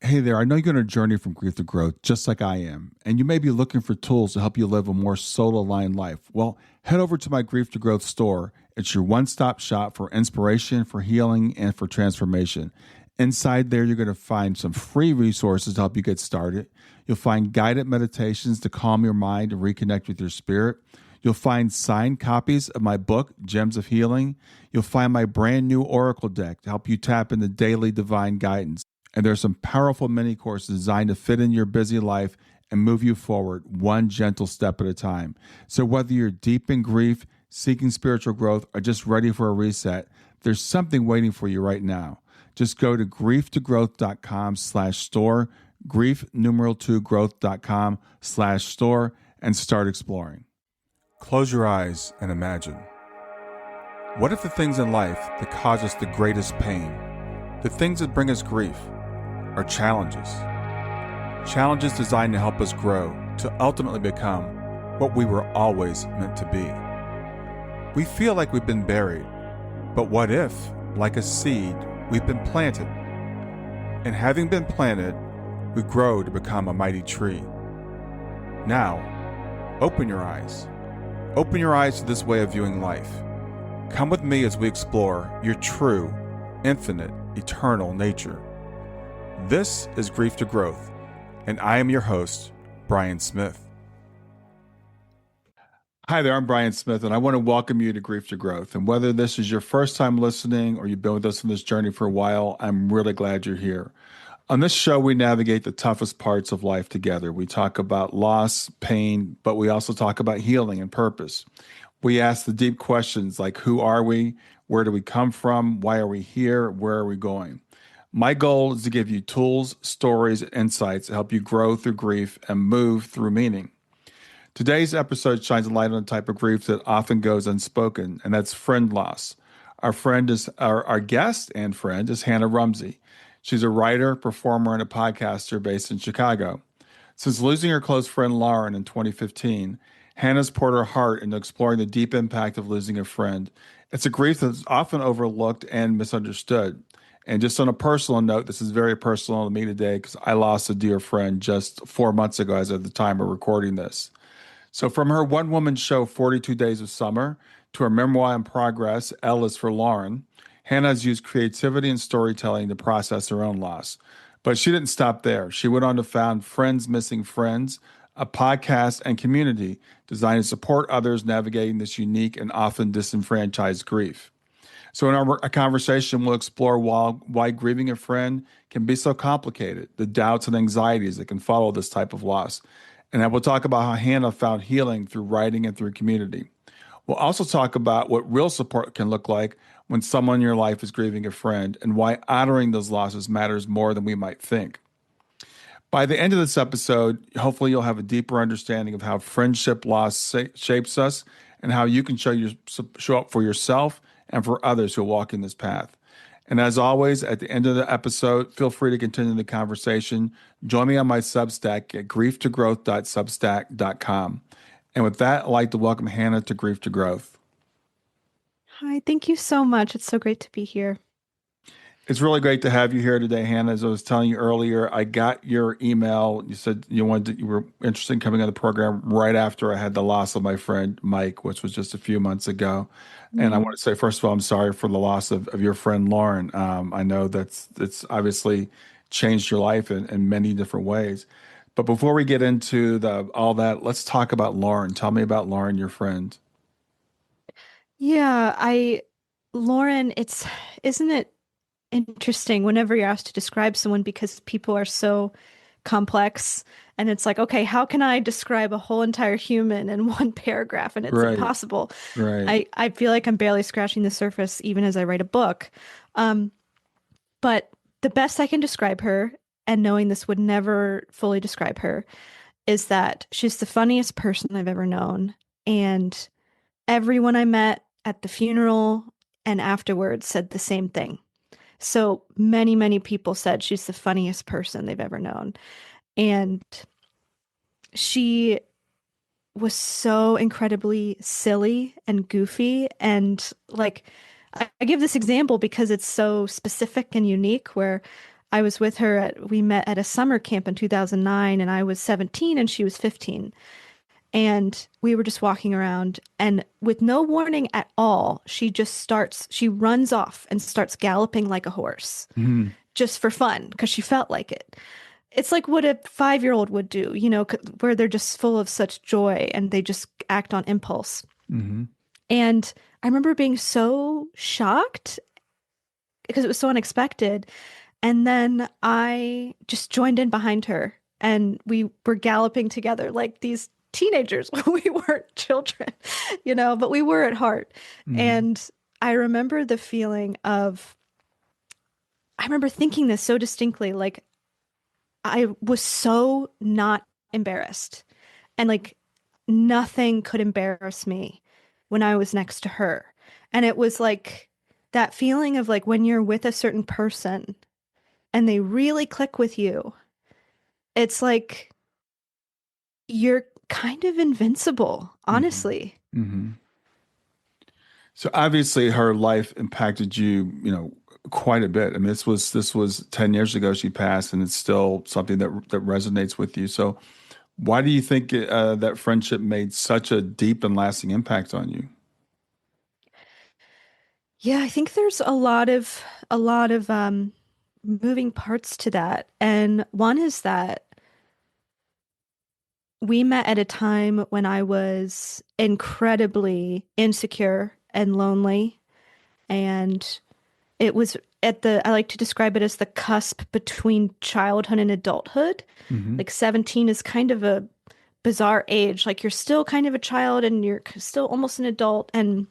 Hey there, I know you're on a journey from grief to growth, just like I am, and you may be looking for tools to help you live a more soul aligned life. Well, head over to my Grief to Growth store. It's your one stop shop for inspiration, for healing, and for transformation. Inside there, you're going to find some free resources to help you get started. You'll find guided meditations to calm your mind and reconnect with your spirit. You'll find signed copies of my book, Gems of Healing. You'll find my brand new Oracle deck to help you tap into daily divine guidance. And there's some powerful mini courses designed to fit in your busy life and move you forward one gentle step at a time. So whether you're deep in grief, seeking spiritual growth, or just ready for a reset, there's something waiting for you right now. Just go to grieftogrowth.com/store, grief numeral 2 growth.com/store, and start exploring. Close your eyes and imagine. What if the things in life that cause us the greatest pain, the things that bring us grief, are challenges? Challenges designed to help us grow, to ultimately become what we were always meant to be. We feel like we've been buried, but what if, like a seed, we've been planted? And having been planted, we grow to become a mighty tree. Now, open your eyes. Open your eyes to this way of viewing life. Come with me as we explore your true, infinite, eternal nature. This is Grief to Growth, and I am your host, Brian Smith. Hi there, I'm Brian Smith, and I want to welcome you to Grief to Growth. And whether this is your first time listening or you've been with us on this journey for a while, I'm really glad you're here. On this show, we navigate the toughest parts of life together. We talk about loss, pain, but we also talk about healing and purpose. We ask the deep questions like, who are we? Where do we come from? Why are we here? Where are we going? My goal is to give you tools, stories, and insights to help you grow through grief and move through meaning. Today's episode shines a light on a type of grief that often goes unspoken, and that's friend loss. Our guest and friend is Hannah Rumsey. She's a writer, performer, and a podcaster based in Chicago. Since losing her close friend Lauren in 2015, Hannah's poured her heart into exploring the deep impact of losing a friend. It's a grief that's often overlooked and misunderstood. And just on a personal note, this is very personal to me today because I lost a dear friend just 4 months ago as of the time of recording this. So from her one-woman show, 42 Days of Summer, to her memoir in progress, L is for Lauren, Hannah has used creativity and storytelling to process her own loss. But she didn't stop there. She went on to found Friends Missing Friends, a podcast and community designed to support others navigating this unique and often disenfranchised grief. So in our conversation, we'll explore why grieving a friend can be so complicated, the doubts and anxieties that can follow this type of loss. And then we'll talk about how Hannah found healing through writing and through community. We'll also talk about what real support can look like when someone in your life is grieving a friend and why honoring those losses matters more than we might think. By the end of this episode, hopefully you'll have a deeper understanding of how friendship loss shapes us and how you can show up for yourself and for others who walk in this path. And as always, at the end of the episode, feel free to continue the conversation. Join me on my Substack at grieftogrowth.substack.com. And with that, I'd like to welcome Hannah to Grief to Growth. Hi, thank you so much. It's so great to be here. It's really great to have you here today, Hannah. As I was telling you earlier, I got your email. You said you were interested in coming on the program right after I had the loss of my friend Mike, which was just a few months ago. And I want to say, first of all, I'm sorry for the loss of your friend Lauren. I know it's obviously changed your life in many different ways. But before we get into all that, let's talk about Lauren. Tell me about Lauren, your friend. Yeah, Lauren, isn't it interesting whenever you're asked to describe someone because people are so complex and it's like, okay, how can I describe a whole entire human in one paragraph? And it's Right, impossible. right. I feel like I'm barely scratching the surface even as I write a book. Um, but the best I can describe her, and knowing this would never fully describe her, is that she's the funniest person I've ever known. And everyone I met at the funeral and afterwards said the same thing. So many, many people said she's the funniest person they've ever known. And she was so incredibly silly and goofy. And like, I give this example because it's so specific and unique, where I was with her we met at a summer camp in 2009, and I was 17 and she was 15. And we were just walking around, and with no warning at all, she runs off and starts galloping like a horse Mm-hmm. just for fun because she felt like it. It's like what a 5-year-old would do, where they're just full of such joy and they just act on impulse. Mm-hmm. And I remember being so shocked because it was so unexpected. And then I just joined in behind her and we were galloping together like these teenagers. We weren't children, but we were at heart. Mm-hmm. And I remember the feeling of, I remember thinking this so distinctly, like I was so not embarrassed. And like nothing could embarrass me when I was next to her. And it was like that feeling of like when you're with a certain person and they really click with you, it's like you're kind of invincible, Mm-hmm. honestly. Mm-hmm. So obviously her life impacted you, quite a bit. I mean, this was 10 years ago she passed, and it's still something that resonates with you. So why do you think that friendship made such a deep and lasting impact on you? Yeah, I think there's a lot of moving parts to that. And one is that we met at a time when I was incredibly insecure and lonely. And it was I like to describe it as the cusp between childhood and adulthood. Mm-hmm. Like 17 is kind of a bizarre age. Like you're still kind of a child and you're still almost an adult. And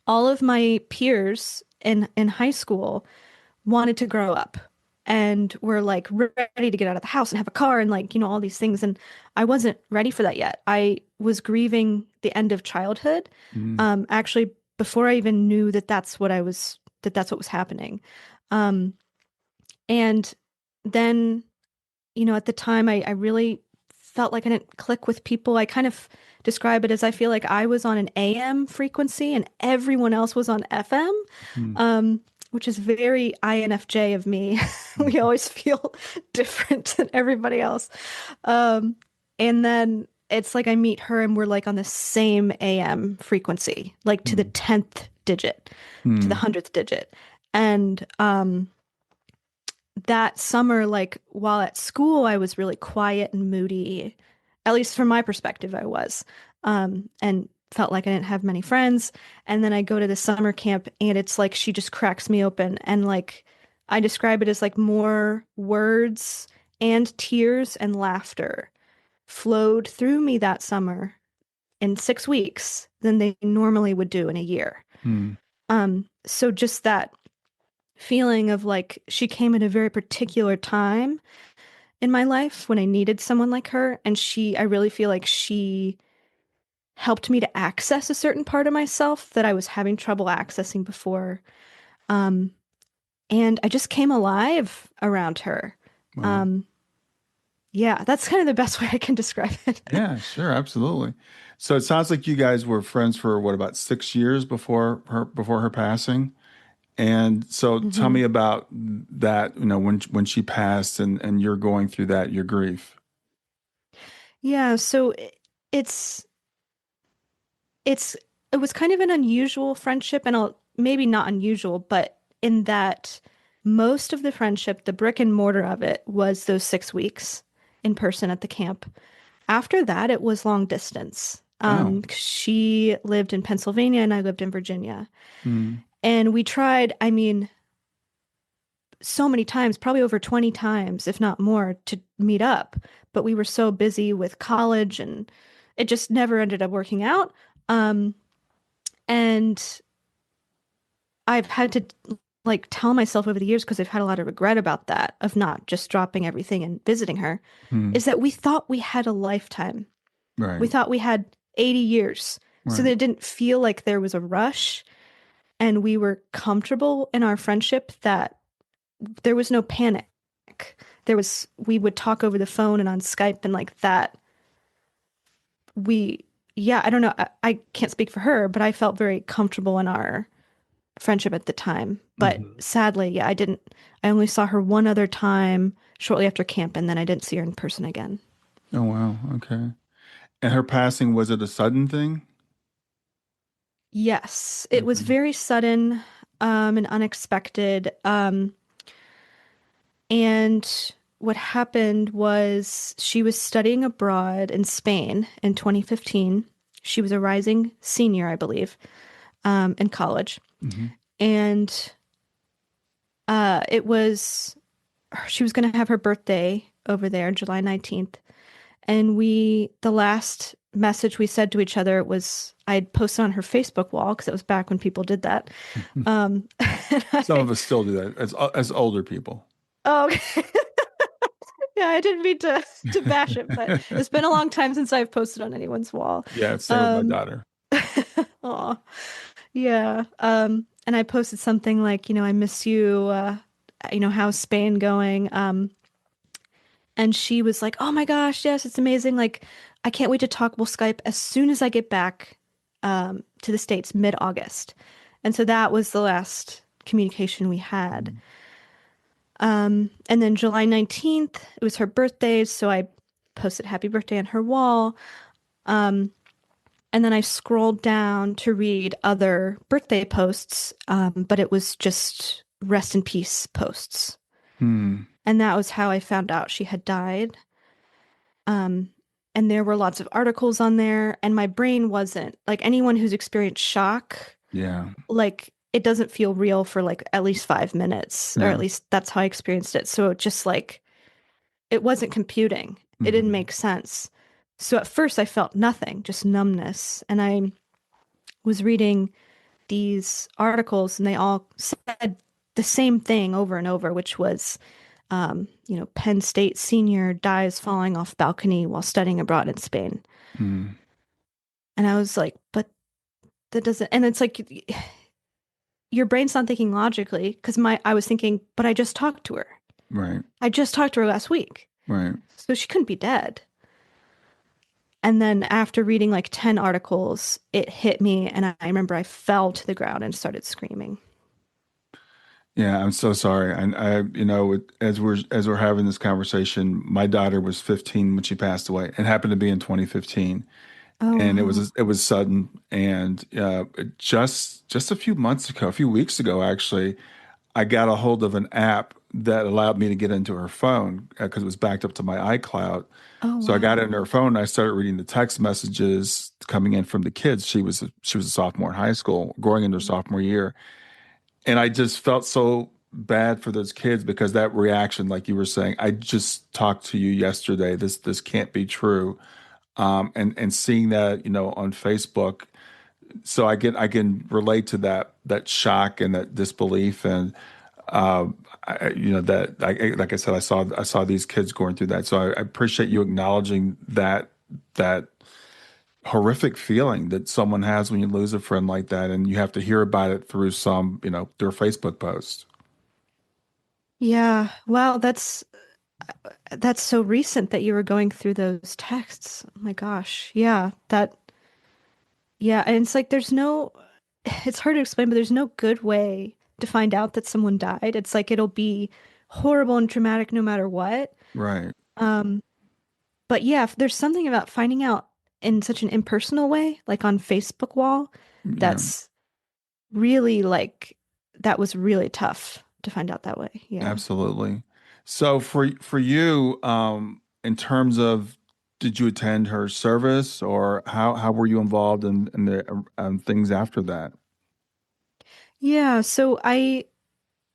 all of my peers in high school wanted to grow up and were like ready to get out of the house and have a car and like, all these things. And I wasn't ready for that yet. I was grieving the end of childhood. Mm-hmm. Actually, before I even knew that's what was happening. Um, and then, at the time I really felt like I didn't click with people. I kind of describe it as I feel like I was on an AM frequency and everyone else was on FM, um, which is very INFJ of me. We Mm-hmm. always feel different than everybody else. Um, and then it's like I meet her and we're like on the same AM frequency, like to the 10th digit, to the Mm-hmm. 100th digit. And that summer, like while at school, I was really quiet and moody. At least from my perspective, I was. And felt like I didn't have many friends. And then I go to the summer camp and it's like she just cracks me open. And like I describe it as like more words and tears and laughter flowed through me that summer in 6 weeks than they normally would do in a year. Mm-hmm. So just that feeling of like she came at a very particular time in my life when I needed someone like her. And I really feel like she helped me to access a certain part of myself that I was having trouble accessing before. Um, and I just came alive around her. Wow. Um, yeah, that's kind of the best way I can describe it. Yeah, sure, absolutely. So it sounds like you guys were friends for what, about 6 years before her passing? And so tell hmm me about that, when she passed and you're going through that, your grief. Yeah, so it's it's it was kind of an unusual friendship, and maybe not unusual, but in that most of the friendship, the brick and mortar of it, was those 6 weeks in person at the camp. After that, it was long distance. Oh. 'Cause she lived in Pennsylvania and I lived in Virginia. Mm, And we tried, I mean, so many times, probably over 20 times, if not more, to meet up. But we were so busy with college and it just never ended up working out. Um, and I've had to like tell myself over the years, because I've had a lot of regret about that, of not just dropping everything and visiting her, mm, is that we thought we had a lifetime. We right, thought we had 80 years. So that right. it didn't feel like there was a rush and we were comfortable in our friendship, that there was no panic. We would talk over the phone and on Skype and like that. We, yeah, I don't know. I can't speak for her, but I felt very comfortable in our friendship at the time. But Hmm. sadly, yeah, I only saw her one other time shortly after camp, and then I didn't see her in person again. Oh, wow. Okay. And her passing, was it a sudden thing? Yes, it was Okay. very sudden, and unexpected. And what happened was she was studying abroad in Spain in 2015. She was a rising senior, I believe, in college. Hmm. And it was, she was going to have her birthday over there, July 19th. And the last message we said to each other was, I had posted on her Facebook wall because it was back when people did that. And Some of us still do that as older people. oh, okay. Yeah, I didn't mean to bash it, but it's been a long time since I've posted on anyone's wall. Yeah, same with my Um, daughter. aw, yeah. And I posted something like, I miss you. How's Spain going? And she was like, "Oh my gosh, yes, it's amazing. Like, I can't wait to talk. We'll Skype as soon as I get back to the States mid-August." And so that was the last communication we had. Mm. And then July 19th, it was her birthday, so I posted happy birthday on her wall. Um, and then I scrolled down to read other birthday posts, but it was just rest in peace posts. Hmm. And that was how I found out she had died. Um, and there were lots of articles on there, and my brain wasn't like anyone who's experienced shock, Yeah. like it doesn't feel real for like at least 5 minutes, or at Yeah. least that's how I experienced it. So it just like it wasn't computing. It didn't Hmm. make sense. So at first I felt nothing, just numbness. And I was reading these articles and they all said the same thing over and over, which was, Penn State senior dies falling off balcony while studying abroad in Spain. Hmm. And I was like, but that doesn't, and it's like your brain's not thinking logically because I was thinking, but I just talked to her. Right. I just talked to her last week. Right. So she couldn't be dead. And then after reading like 10 articles, it hit me. And I remember I fell to the ground and started screaming. Yeah, I'm so sorry. And as we're having this conversation, my daughter was 15 when she passed away. It happened to be in 2015, Oh, and it wow. was it was sudden. And just a few months ago, a few weeks ago, actually, I got a hold of an app that allowed me to get into her phone because it was backed up to my iCloud. Oh, So I got wow. in her phone and I started reading the text messages coming in from the kids. She was a sophomore in high school, going into her sophomore year. And I just felt so bad for those kids because that reaction, like you were saying, I just talked to you yesterday. This can't be true. And seeing that, on Facebook, so I can relate to that shock and that disbelief and that like I said, I saw these kids going through that. So I appreciate you acknowledging that horrific feeling that someone has when you lose a friend like that, and you have to hear about it through their Facebook post. Yeah. Wow. That's so recent that you were going through those texts. Oh my gosh. Yeah. And it's like, it's hard to explain, but there's no good way to find out that someone died. It's like, it'll be horrible and traumatic no matter what. Right. Um, but yeah, if there's something about finding out in such an impersonal way, like on Facebook wall, Yeah, that's really like, that was really tough to find out that way. Yeah. absolutely. So for you, in terms of, did you attend her service, or how were you involved in the things after that? Yeah. So I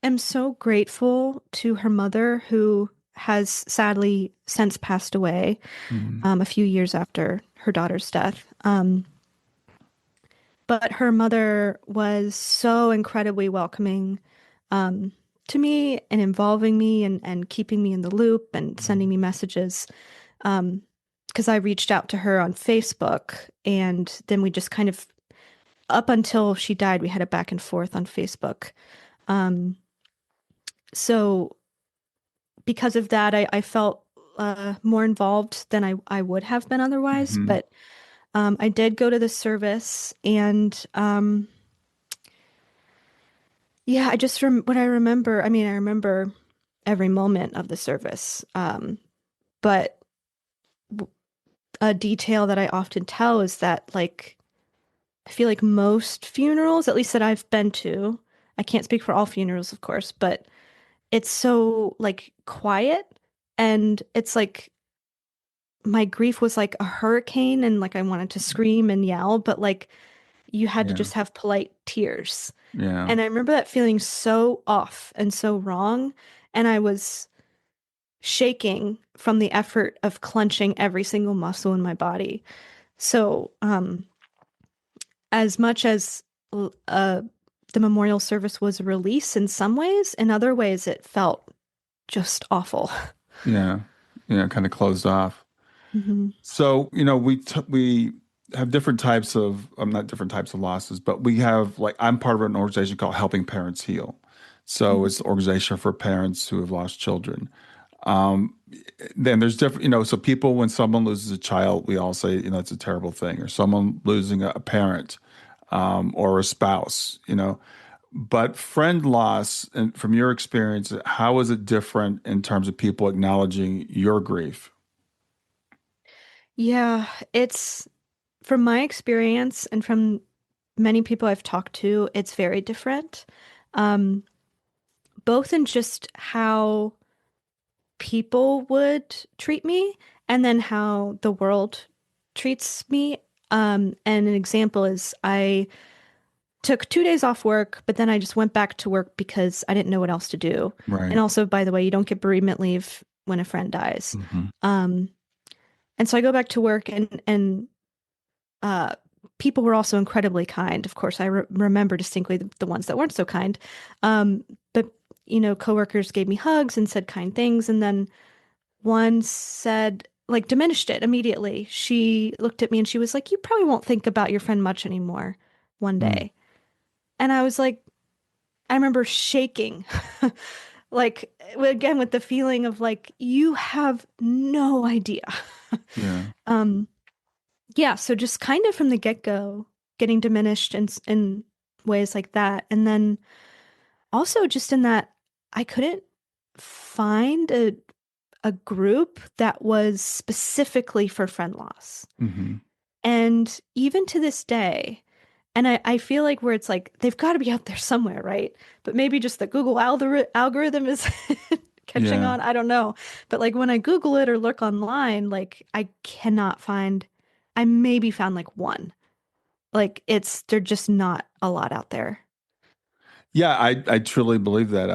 am so grateful to her mother, who has sadly since passed away Mhm. a few years after her daughter's death. But her mother was so incredibly welcoming um, to me and involving me and keeping me in the loop and sending me messages. Because I reached out to her on Facebook and then we just kind of, up until she died, we had a back and forth on Facebook. Um, so because of that, I felt more involved than I would have been otherwise. Mhm. But I did go to the service, and Yeah, I just what I remember, I mean, I remember every moment of the service. But a detail that I often tell is that like I feel like most funerals, at least that I've been to, I can't speak for all funerals, of course, but it's so like quiet and it's like my grief was like a hurricane and like I wanted to scream and yell, but like you had to Yeah. just have polite tears. Yeah. And I remember that feeling so off and so wrong. And I was shaking from the effort of clenching every single muscle in my body. So, as much as uh, the memorial service was a release in some ways, in other ways, it felt just awful. Yeah. Yeah. Kind of closed off. Hmm. So, we have different types of, not different types of losses, but we have like, I'm part of an organization called Helping Parents Heal. So Hmm. it's an organization for parents who have lost children. Um, then there's different, so people, when someone loses a child, we all say, it's a terrible thing, or someone losing a parent, or a spouse, But friend loss, and from your experience, how is it different in terms of people acknowledging your grief? Yeah, it's from my experience and from many people I've talked to, it's very different. Um, Both in just how people would treat me and then how the world treats me. And an example is I took 2 days off work, but then I just went back to work because I didn't know what else to do. And Right. also, by the way, you don't get bereavement leave when a friend dies. Hmm. Um, and so I go back to work and uh, people were also incredibly kind. Of course, I remember distinctly the ones that weren't so kind. But coworkers gave me hugs and said kind things, and then one said, like, diminished it immediately. She looked at me and she was like, "You probably won't think about your friend much anymore one day." And I was like, I remember shaking, like, again, with the feeling of like, you have no idea. Yeah. Um, yeah, so just kind of from the get-go, getting diminished in ways like that. And then also just in that I couldn't find a group that was specifically for friend loss. Hmm. And even to this day, and I feel like where it's like they've got to be out there somewhere, right? But maybe just the Google algorithm is catching Yeah. on. I don't know. But like when I Google it or look online, like I cannot find, I maybe found like one. Like they're just not a lot out there. Yeah, I truly believe that.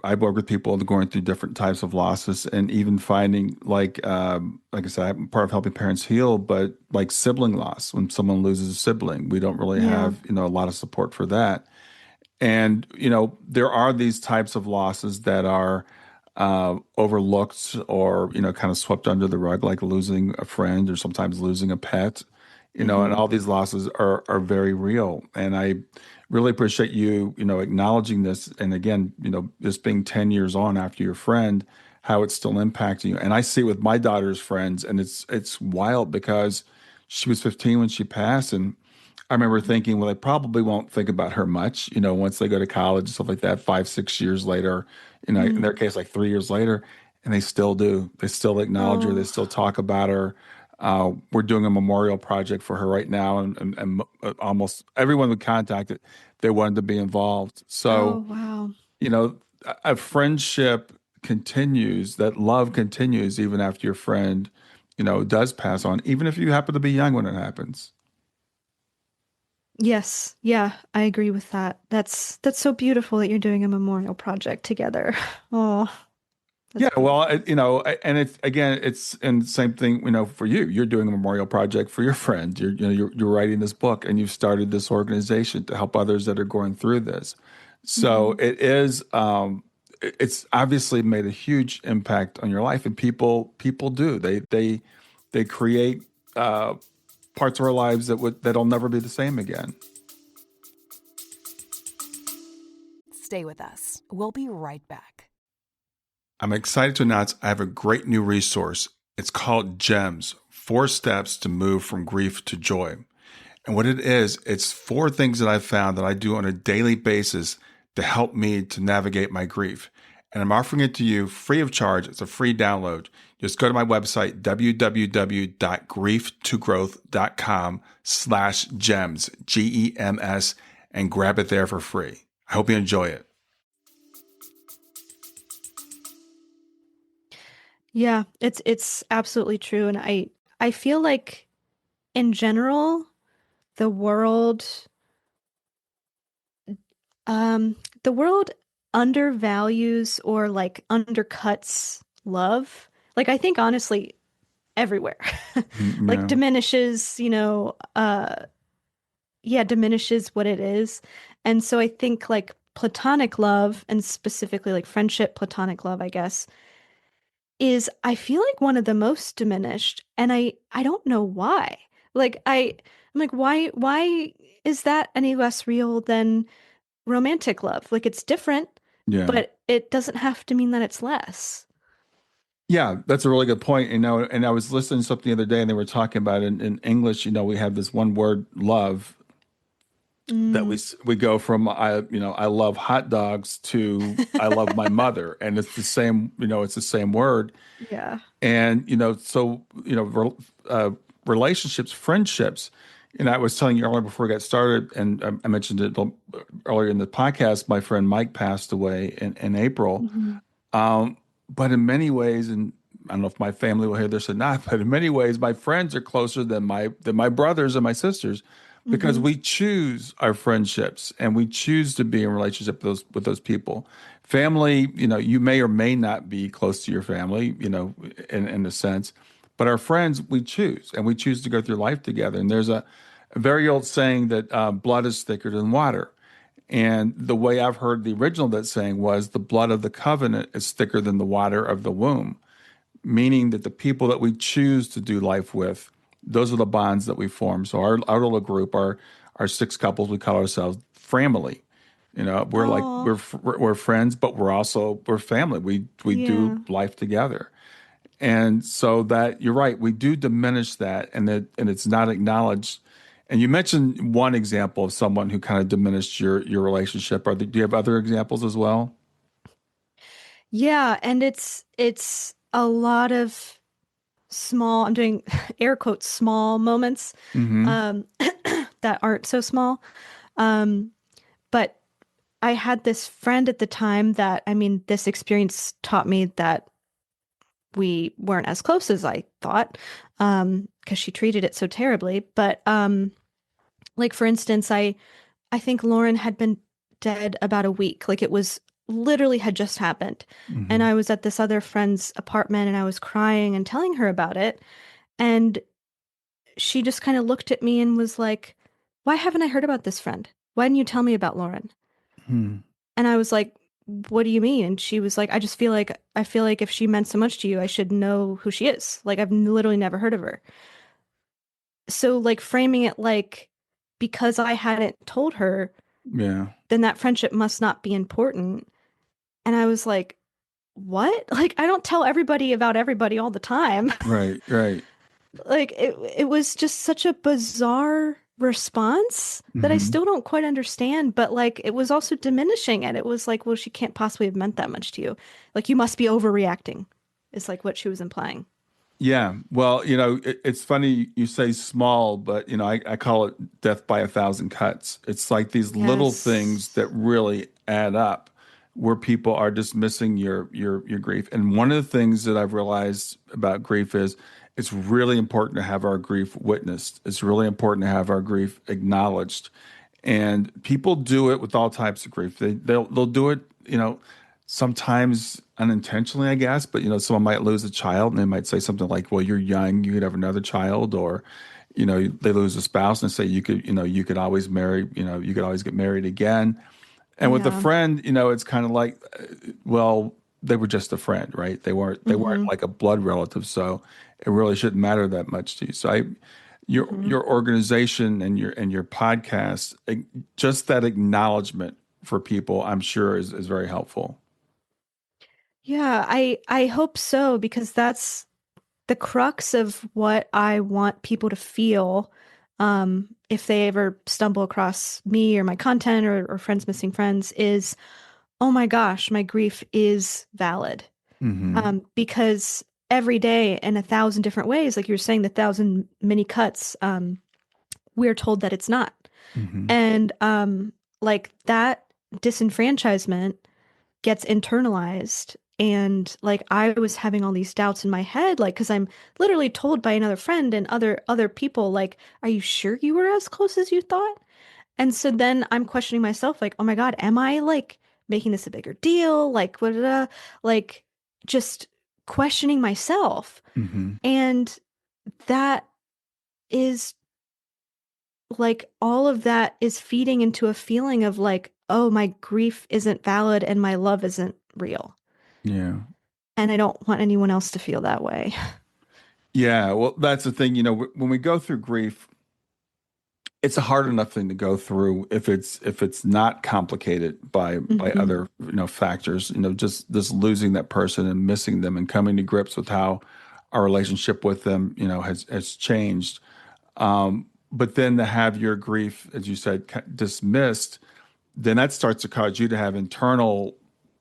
I work with people going through different types of losses, and even finding like I said, I'm part of helping parents heal, but like sibling loss, when someone loses a sibling, we don't really Yeah. have a lot of support for that. And, there are these types of losses that are overlooked, or, kind of swept under the rug, like losing a friend or sometimes losing a pet, and Hmm. all these losses are very real. And I really appreciate you, acknowledging this. And again, this being 10 years on after your friend, how it's still impacting you. And I see it with my daughter's friends, and it's wild because she was 15 when she passed. And I remember thinking, well, they probably won't think about her much, once they go to college and stuff like that, 5, 6 years later, in their Mm. case, like 3 years later, and they still do. They still acknowledge her. They Oh, still talk about her. We're doing a memorial project for her right now, and almost everyone we contacted, they wanted to be involved. oh, So, wow. you know, a friendship continues, that love continues even after your friend, does pass on, even if you happen to be young when it happens. Yes, yeah, I agree with that. That's so beautiful that you're doing a memorial project together. Oh, that's Yeah, well, beautiful. and it's again, it's and same thing, for you. You're doing a memorial project for your friend. You're writing this book, and you've started this organization to help others that are going through this. So Hmm. it's obviously made a huge impact on your life, and people do they create uh, parts of our lives that'll never be the same again. Stay with us. We'll be right back. I'm excited to announce I have a great new resource. It's called GEMS, 4 steps to move from grief to joy. And what it is, it's 4 things that I've found that I do on a daily basis to help me to navigate my grief. And I'm offering it to you free of charge. It's a free download. Just go to my website, www.grieftogrowth.com/gems, GEMS, and grab it there for free. I hope you enjoy it. Yeah, it's absolutely true. And I feel like in general, the world um the world undervalues or like undercuts love. Like I think honestly everywhere. Like Yeah. diminishes, yeah, diminishes what it is. And so I think like platonic love and specifically like friendship, platonic love, I guess, is I feel like one of the most diminished and I don't know why. Like I'm like why is that any less real than romantic love? Like it's different, Yeah. but it doesn't have to mean that it's less. Yeah, that's a really good point. And I was listening to something the other day and they were talking about in English, we have this one word, love, that Mm, we go from I love hot dogs to I love my mother, and it's the same, it's the same word. yeah. And relationships, friendships. And I was telling you earlier before we got started, and I mentioned it earlier in the podcast. My friend Mike passed away in April. Hmm. Um, but in many ways, and I don't know if my family will hear this or not, but in many ways, my friends are closer than my brothers and my sisters because Hmm. we choose our friendships and we choose to be in relationship with those people. Family, you may or may not be close to your family, in a sense, but our friends, we choose and we choose to go through life together. And there's a very old saying that blood is thicker than water. And the way I've heard the original of that saying was the blood of the covenant is thicker than the water of the womb, meaning that the people that we choose to do life with, those are the bonds that we form. So our little group, our six couples, we call ourselves family. We're like Oh, we're friends, but we're family. We do yeah. life together. And so that you're right, we do diminish that, and it's not acknowledged. And you mentioned one example of someone who kind of diminished your relationship. Do you have other examples as well? Yeah, and it's a lot of small, I'm doing air quotes, small moments Mm-hmm. um that aren't so small. Um, but I had this friend at the time that, I mean, this experience taught me that we weren't as close as I thought, because she treated it so terribly. But like for instance, I think Lauren had been dead about a week. Like it was literally had just happened. And Mm-hmm. I was at this other friend's apartment and I was crying and telling her about it. And she just kind of looked at me and was like, "Why haven't I heard about this friend? Why didn't you tell me about Lauren?" Hmm. And I was like, "What do you mean?" And she was like, I feel like if she meant so much to you, I should know who she is. Like I've literally never heard of her." So like framing it like because I hadn't told her, Yeah. then that friendship must not be important. And I was like, "What?" Like I don't tell everybody about everybody all the time. Right. Right. Like it was just such a bizarre response that I Mm-hmm. still don't quite understand, but like it was also diminishing and it was like, well, she can't possibly have meant that much to you. Like you must be overreacting, is like what she was implying. Yeah. Well, it's funny you say small, but I call it death by a thousand cuts. It's like these little things that Yes. really add up where people are dismissing your grief. And one of the things that I've realized about grief is it's really important to have our grief witnessed. It's really important to have our grief acknowledged. And people do it with all types of grief. They'll do it, sometimes unintentionally, I guess, but someone might lose a child and they might say something like, well, you're young, you could have another child, or, they lose a spouse and say you could always marry, you could always get married again. And with a Yeah. friend, it's kind of like, well, they were just a friend, right? They weren't Mm-hmm. like a blood relative, so it really shouldn't matter that much to you. So Mm-hmm. your organization and your podcast, just that acknowledgement for people, I'm sure is very helpful. Yeah, I hope so because that's the crux of what I want people to feel. if they ever stumble across me or my content or friends missing friends is, oh my gosh, my grief is valid. Mm-hmm. Because every day in a thousand different ways, like you were saying, the thousand mini cuts, we're told that it's not. Mm-hmm. And like that disenfranchisement gets internalized. And like I was having all these doubts in my head, like because I'm literally told by another friend and other people, like, are you sure you were as close as you thought? And so then I'm questioning myself, like, oh my God, am I like making this a bigger deal? Like, what, like just questioning myself. Mm-hmm. And that is like all of that is feeding into a feeling of like, oh, my grief isn't valid and my love isn't real. Yeah. And I don't want anyone else to feel that way. Yeah. Well, that's the thing. When we go through grief, it's a hard enough thing to go through if it's not complicated by Hmm. other factors. Just losing that person and missing them and coming to grips with how our relationship with them has changed. But then to have your grief, as you said, dismissed, then that starts to cause you to have internal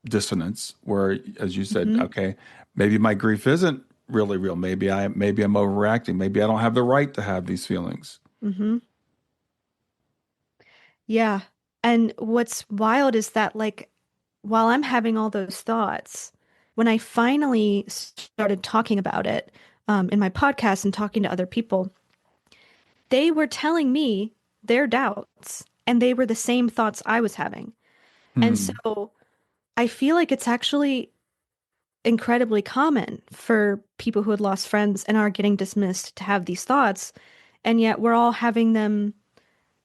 dissonance where, as you said, Hmm. okay, maybe my grief isn't really real. Maybe I'm overreacting. Maybe I don't have the right to have these feelings. Hmm. Yeah. And what's wild is that, like, while I'm having all those thoughts, when I finally started talking about it in my podcast and talking to other people, they were telling me their doubts, and they were the same thoughts I was having. And Hmm. so I feel like it's actually incredibly common for people who had lost friends and are getting dismissed to have these thoughts, and yet we're all having them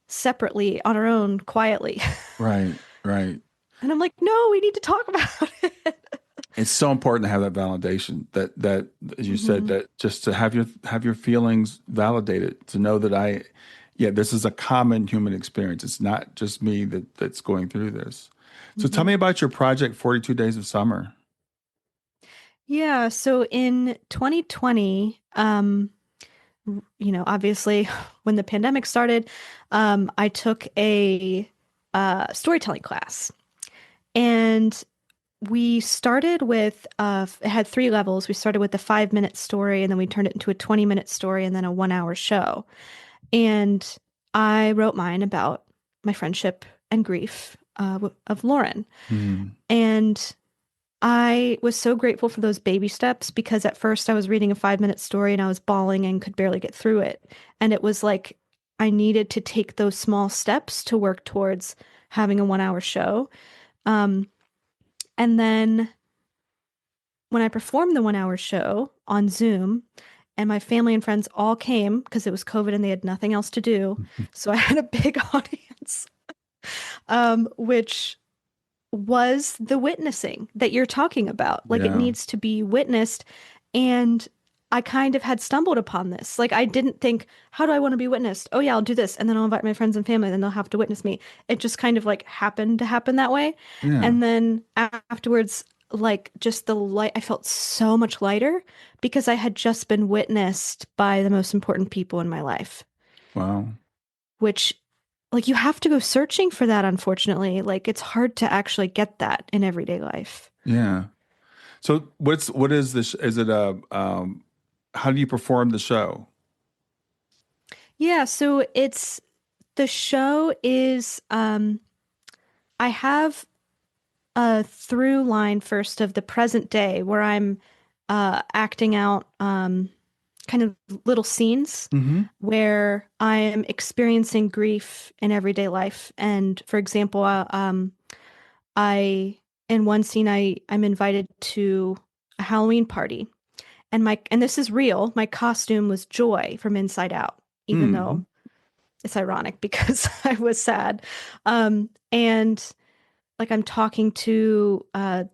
separately on our own quietly. Right, right. And I'm like, no, we need to talk about it. It's so important to have that validation that as you said, Hmm. that just to have your feelings validated, to know that yeah, this is a common human experience. It's not just me that's going through this. So tell Hmm. me about your project, 42 Days of Summer. Yeah, so in 2020, obviously when the pandemic started, I took a storytelling class. And we started with it had three levels. We started with a 5-minute story, and then we turned it into a 20-minute story, and then a 1 hour show. And I wrote mine about my friendship and grief of Lauren. Hmm. And I was so grateful for those baby steps because at first I was reading a 5-minute story and I was bawling and could barely get through it. And it was like I needed to take those small steps to work towards having a 1 hour show. Um, and then when I performed the 1 hour show on Zoom, and my family and friends all came because it was COVID and they had nothing else to do. So I had a big audience, which was the witnessing that you're talking about. Like it Yeah. needs to be witnessed. And I kind of had stumbled upon this. Like I didn't think, how do I want to be witnessed? Oh yeah, I'll do this. And then I'll invite my friends and family and they'll have to witness me. It just kind of like happened to happen that way. Yeah. And then afterwards, like just the light, I felt so much lighter because I had just been witnessed by the most important people in my life, Wow. which like you have to go searching for that, unfortunately. Like it's hard to actually get that in everyday life. Yeah. So what is this? Is it a how do you perform the show? Yeah, so it's the show is I have a through line first of the present day where I'm acting out kind of little scenes Mm-hmm. where I am experiencing grief in everyday life. And for example, I in one scene I'm invited to a Halloween party, and this is real. My costume was joy from Inside Out, even Mm-hmm. though it's ironic because I was sad. And like I'm talking to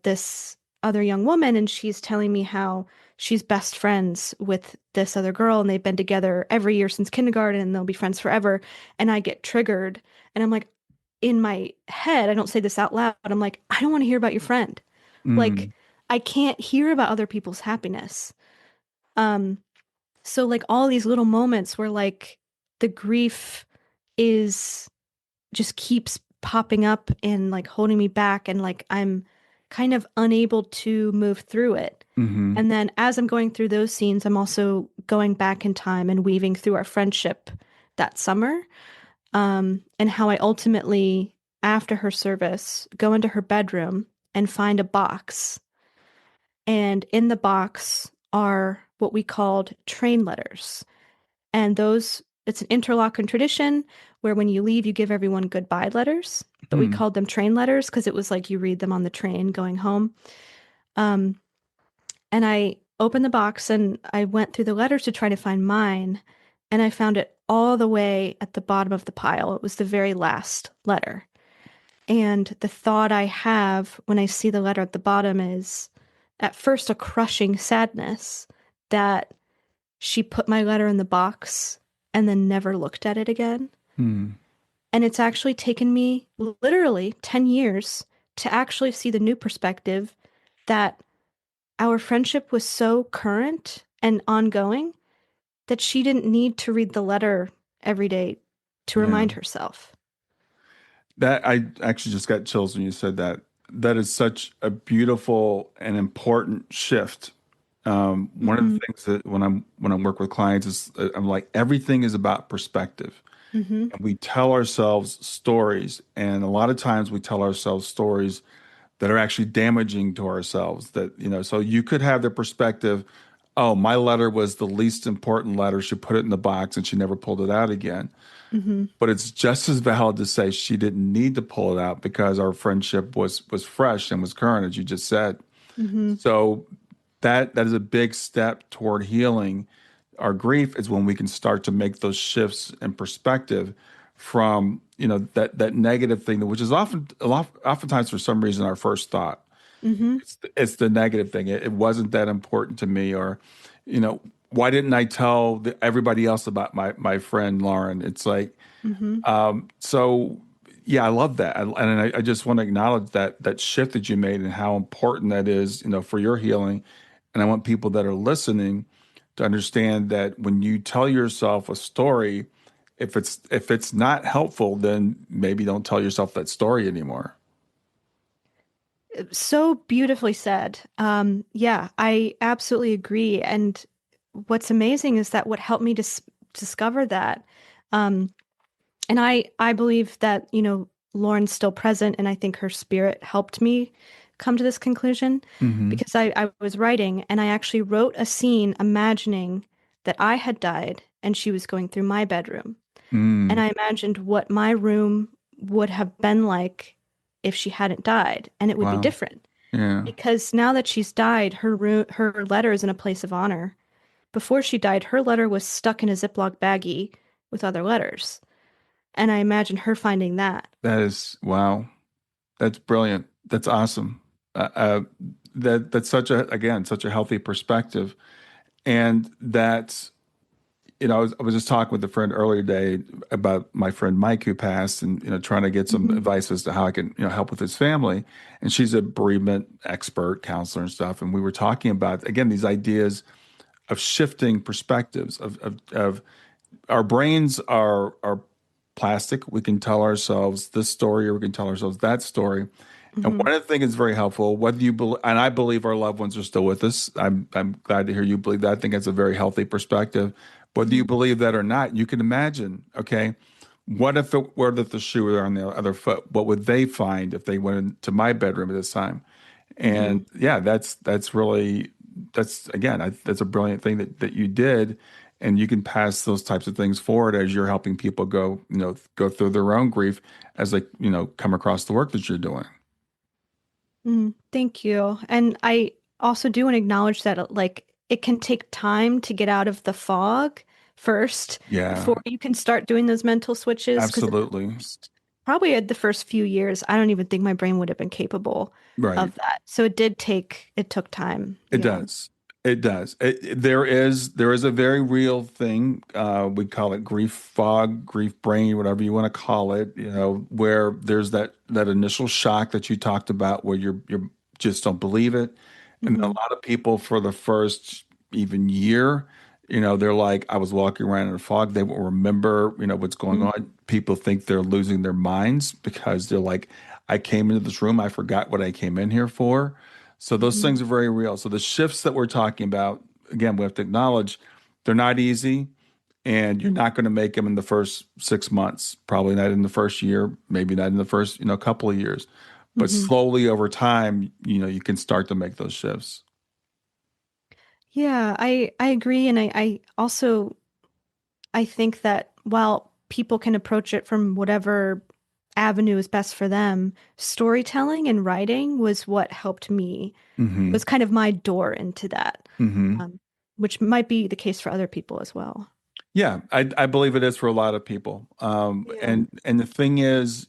this other young woman, and she's telling me how she's best friends with this other girl, and they've been together every year since kindergarten, and they'll be friends forever. And I get triggered, and I'm like, in my head, I don't say this out loud. I'm like, I don't want to hear about your friend. Like, Mm. I can't hear about other people's happiness. Um, so like all these little moments where like the grief is just keeps popping up and like holding me back, and like I'm kind of unable to move through it. Mm-hmm. And then as I'm going through those scenes, I'm also going back in time and weaving through our friendship that summer, and how I ultimately, after her service, go into her bedroom and find a box. And in the box are what we called train letters. And those, it's an interlochen tradition where when you leave, you give everyone goodbye letters. But we Hmm. called them train letters because it was like you read them on the train going home. Um, and I opened the box and I went through the letters to try to find mine. And I found it all the way at the bottom of the pile. It was the very last letter. And the thought I have when I see the letter at the bottom is at first a crushing sadness that she put my letter in the box and then never looked at it again. Hmm. And it's actually taken me literally 10 years to actually see the new perspective that our friendship was so current and ongoing that she didn't need to read the letter every day to Yeah. remind herself. That I actually just got chills when you said that. That is such a beautiful and important shift. One of Mm-hmm. the things that when I work with clients is I'm like everything is about perspective. Mm-hmm. And we tell ourselves stories, and a lot of times we tell ourselves stories that are actually damaging to ourselves. That, so you could have the perspective, oh, my letter was the least important letter. She put it in the box and she never pulled it out again. Mm-hmm. But it's just as valid to say she didn't need to pull it out because our friendship was fresh and was current, as you just said. Mm-hmm. So that is a big step toward healing. Our grief is when we can start to make those shifts in perspective from, that negative thing, which is oftentimes for some reason our first thought. Mm-hmm. It's the negative thing. It wasn't that important to me, or, you know, why didn't I tell everybody else about my friend Lauren? It's like, Mm-hmm. so yeah, I love that, and I just want to acknowledge that shift that you made and how important that is, for your healing. And I want people that are listening to understand that when you tell yourself a story, if it's not helpful, then maybe don't tell yourself that story anymore. So beautifully said. Yeah, I absolutely agree. And what's amazing is that what helped me discover that, um, and I believe that, Lauren's still present, and I think her spirit helped me come to this conclusion Hmm. because I was writing and I actually wrote a scene imagining that I had died and she was going through my bedroom. And Mm. I imagined what my room would have been like if she hadn't died, and it would be Wow. different Yeah. because now that she's died, her letter is in a place of honor. Before she died, her letter was stuck in a Ziploc baggie with other letters. And I imagine her finding that. That is, wow. That's brilliant. That's awesome. That's such a healthy perspective. And that's, I was just talking with a friend earlier today about my friend Mike who passed, and, trying to get some Hmm. advice as to how I can, help with his family. And she's a bereavement expert, counselor and stuff. And we were talking about, again, these ideas of shifting perspectives of our brains are plastic. We can tell ourselves this story, or we can tell ourselves that story. And Hmm. one of the things that's very helpful, whether you believe, and I believe our loved ones are still with us. I'm glad to hear you believe that. I think that's a very healthy perspective. Whether you Hmm. believe that or not, you can imagine, okay, what if it were that the shoe were on the other foot? What would they find if they went into my bedroom at this time? Hmm. And yeah, that's really that's a brilliant thing that you did, and you can pass those types of things forward as you're helping people go through their own grief as they come across the work that you're doing. Thank you. And I also do want to acknowledge that like it can take time to get out of the fog first Yeah, before you can start doing those mental switches. Because absolutely. probably at the first few years, I don't even think my brain would have been capable Right. of that. So it took time. It Yeah. does. It does. There is a very real thing. We call it grief fog, grief brain, whatever you want to call it. Where there's that initial shock that you talked about, where you just don't believe it, and a Hmm. lot of people for the first even year, They're like, I was walking around in a fog. They won't remember, what's going Mhm. on. People think they're losing their minds because they're like, I came into this room, I forgot what I came in here for. So those Mhm. things are very real. So the shifts that we're talking about, again, we have to acknowledge they're not easy and you're not going to make them in the first 6 months, probably not in the first year, maybe not in the first, couple of years. But Mhm. slowly over time, you can start to make those shifts. Yeah, I agree, and I also I think that while people can approach it from whatever avenue is best for them, storytelling and writing was what helped me, Hmm. was kind of my door into that, Hmm. um, which might be the case for other people as well. Yeah, I believe it is for a lot of people. Yeah. And the thing is,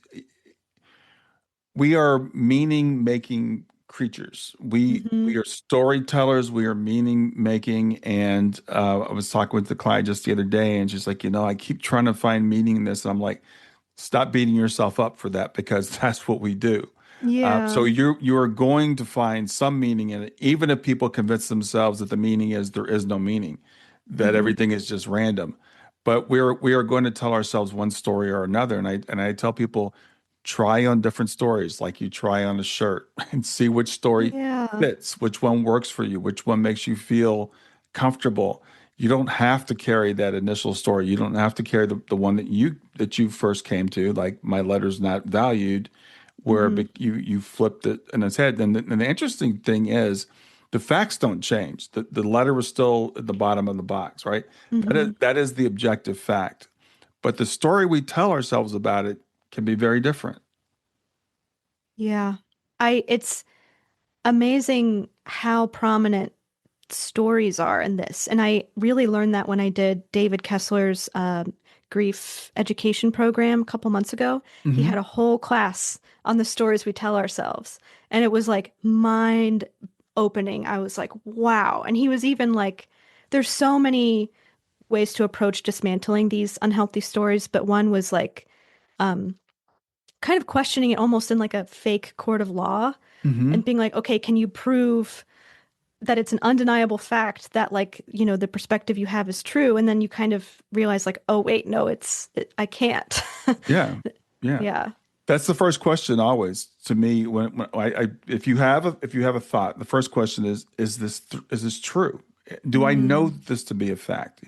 we are meaning making creatures. We Hmm. are storytellers. We are meaning making. And I was talking with the client just the other day, and she's like, I keep trying to find meaning in this. And I'm like, stop beating yourself up for that because that's what we do. So Yeah. you're going to find some meaning in it, even if people convince themselves that the meaning is there is no meaning, that Hmm. everything is just random. But we are going to tell ourselves one story or another. And I tell people, try on different stories, like you try on a shirt, and see which story Yeah. fits, which one works for you, which one makes you feel comfortable. You don't have to carry that initial story. You don't have to carry the one that you first came to, like my letter's not valued, where Hmm. you flipped it in its head. And the interesting thing is, the facts don't change. The letter was still at the bottom of the box, right? That is Hmm. that is the objective fact. But the story we tell ourselves about it can be very different. Yeah. It's amazing how prominent stories are in this. And I really learned that when I did David Kessler's grief education program a couple months ago. He Hmm. had a whole class on the stories we tell ourselves. And it was like mind opening. I was like, wow. And he was even like, there's so many ways to approach dismantling these unhealthy stories, but one was like um, kind of questioning it almost in like a fake court of law Hmm. and being like, okay, can you prove that it's an undeniable fact that like, the perspective you have is true, and then you kind of realize like, oh wait, no, I can't. Yeah, yeah. Yeah. That's the first question always to me when if you have a thought, the first question is this true? Do I know Mm, this to be a fact?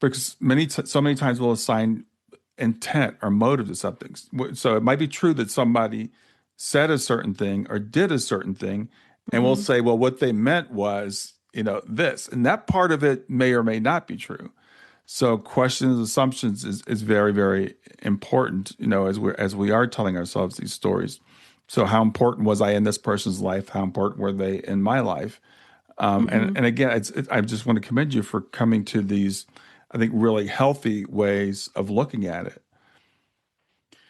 Because so many times we'll assign intent or motive to something. So it might be true that somebody said a certain thing or did a certain thing, and we'll mm, say, well, what they meant was, this, and that part of it may or may not be true. So questions, assumptions is very, very important, as we are telling ourselves these stories. So how important was I in this person's life? How important were they in my life? And hmm. and again, I just want to commend you for coming to these, I think, really healthy ways of looking at it.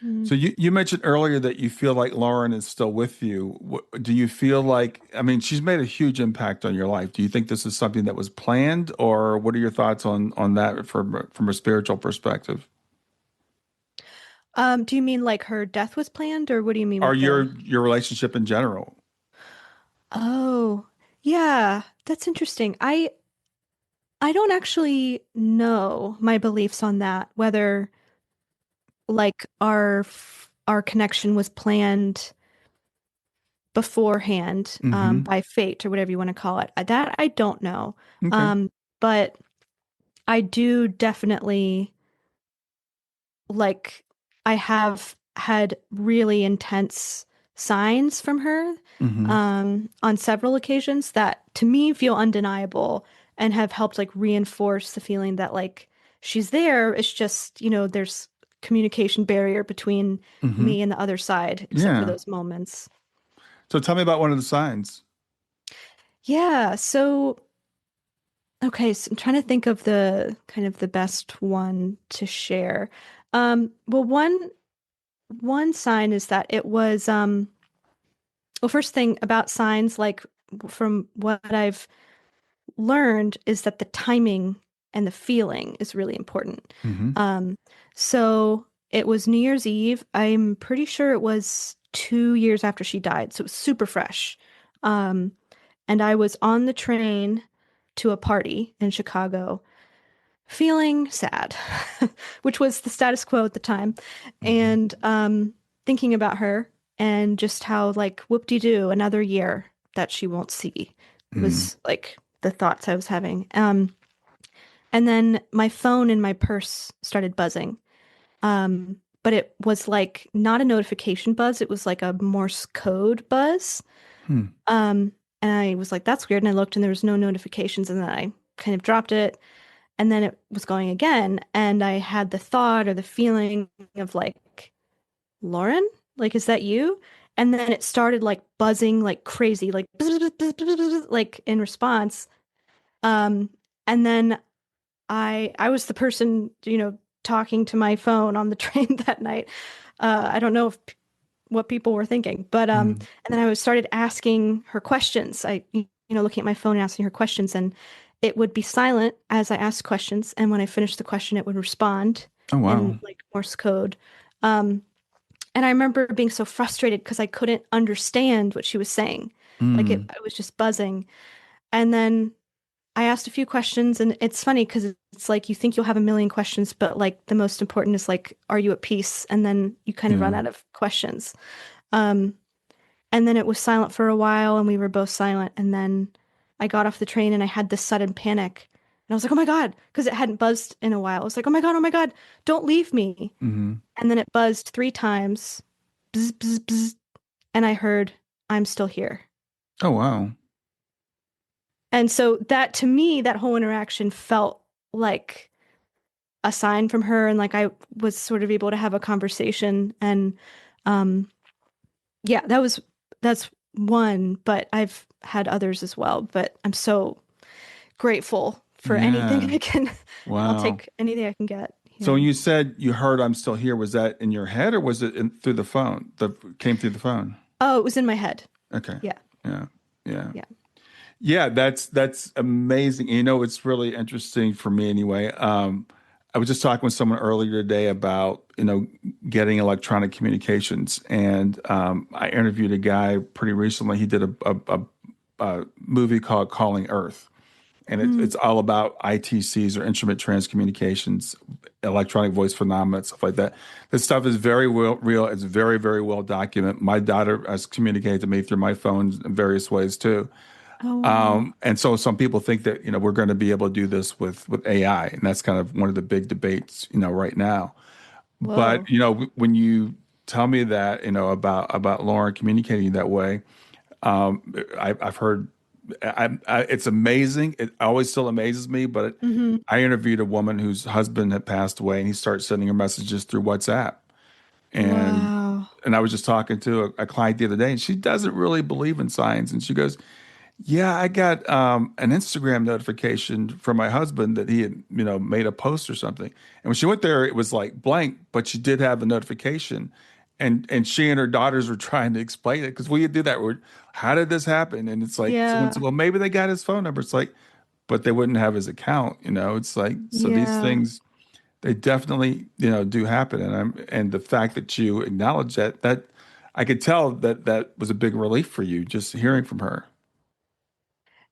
Mm. So you mentioned earlier that you feel like Lauren is still with you. Do you feel like, I mean, she's made a huge impact on your life. Do you think this is something that was planned, or what are your thoughts on that from a spiritual perspective? Do you mean like her death was planned, or what do you mean Or with the? your relationship in general? Oh, yeah, that's interesting. I don't actually know my beliefs on that, whether like our connection was planned beforehand, Mm-hmm. by fate or whatever you want to call it. That I don't know. Okay. But I do definitely like I have had really intense signs from her Mm-hmm. on several occasions that to me feel undeniable and have helped like reinforce the feeling that like she's there. It's just, there's communication barrier between Mm-hmm. me and the other side, except for Yeah. those moments. So tell me about one of the signs. Yeah, so okay, so I'm trying to think of the kind of the best one to share. Well, one sign is that it was well, first thing about signs, like from what I've learned, is that the timing and the feeling is really important. Mm-hmm. Um, so it was New Year's Eve. I'm pretty sure it was 2 years after she died, so it was super fresh. Um, and I was on the train to a party in Chicago. feeling sad, which was the status quo at the time, Mhm. and thinking about her and just how like whoop-de-doo, another year that she won't see Mm. was like the thoughts I was having. And then my phone in my purse started buzzing. But it was like not a notification buzz, it was like a Morse code buzz. Hmm. Um, and I was like, that's weird. And I looked and there was no notifications, and then I kind of dropped it. And then it was going again. And I had the thought or the feeling of like, Lauren, like, is that you? And then it started like buzzing like crazy, like, like in response. Um, and then I was the person, talking to my phone on the train that night. I don't know if what people were thinking, but Mm. and then I was started asking her questions. Looking at my phone and asking her questions, and it would be silent as I asked questions, and when I finished the question, it would respond Oh, in wow. like Morse code. Um, and I remember being so frustrated because I couldn't understand what she was saying. Like Mm. it was just buzzing. And then I asked a few questions, and it's funny because it's like you think you'll have a million questions, but like the most important is like, are you at peace? And then you kind of Yeah. run out of questions. Um, and then it was silent for a while, and we were both silent. And then I got off the train, and I had this sudden panic. And I was like, oh my God, because it hadn't buzzed in a while. I was like, oh my God, don't leave me. Hmm. And then it buzzed 3 times, bzz, bzz, bzz, and I heard, I'm still here. Oh, wow. And so that to me, that whole interaction felt like a sign from her, and like I was sort of able to have a conversation. And um yeah, that's one, but I've had others as well. But I'm so grateful for anything Yeah. I can. I'll Wow. take anything I can get. So when Yeah. you said you heard I'm still here, was that in your head or was it through the phone? Came through the phone. Oh, it was in my head. Okay. Yeah. Yeah. Yeah. Yeah. Yeah, that's amazing. You know, it's really interesting for me anyway. I was just talking with someone earlier today about, getting electronic communications, and I interviewed a guy pretty recently. He did a movie called Calling Earth, and it's Mm. all about ITCs or instrument transcommunications, electronic voice phenomena, stuff like that. This stuff is very real. It's very, very well documented. My daughter has communicated to me through my phone in various ways too. Oh wow. And so some people think that, we're going to be able to do this with AI, and that's kind of one of the big debates, right now. But, Whoa. when you tell me that, about Lauren communicating that way, I've heard it's amazing. It always still amazes me, but Hmm. I interviewed a woman whose husband had passed away, and he started sending her messages through WhatsApp. And Wow. and I was just talking to a client the other day, and she doesn't really believe in science. And she goes, yeah, I got an Instagram notification from my husband that he had, made a post or something. And when she went there, it was like blank, but she did have a notification. And she and her daughters were trying to explain it because we do that. How did this happen? And it's like someone said, Yeah. well, maybe they got his phone number. It's like, but they wouldn't have his account. It's like so these Yeah. things they definitely do happen. And the fact that you acknowledge that I could tell that was a big relief for you just hearing from her.